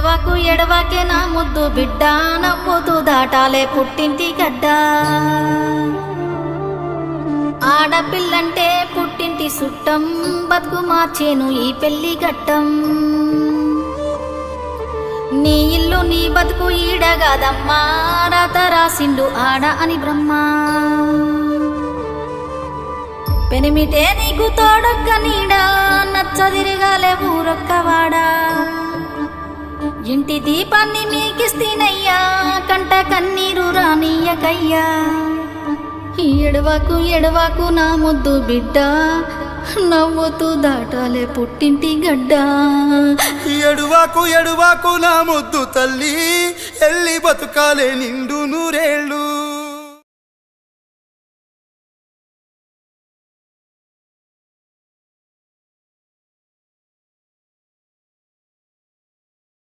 ఎడవాకు ఎడవాకే నా ముద్దు బిడ్డ నవ్వుతూ దాటాలే పుట్టింటి గడ్డ ఆడపిల్లంటే పుట్టింటి సుట్టం బతుకు మార్చేను ఈ పెళ్లి ఘట్టం నీ ఇల్లు నీ బతుకు ఈడగాదమ్మా రాత రాసిండు ఆడ అని బ్రహ్మ పెనిమిటే నీకు తోడొక్క నీడా నచ్చదిరగాలే ఊరొక్కవాడా ఇంటి దీపాన్ని మీకిస్తీనయ్యా కంట కన్నీరు రానియకయ్యా ఎడవాకు ఎడవాకు నా ముద్దు బిడ్డ నవ్వుతూ దాటాలే పుట్టింటి గడ్డ ఎడువాకు ఎడువాకు నా ముద్దు తల్లి ఎల్లి బతుకాలే నిండు నూరేళ్ళు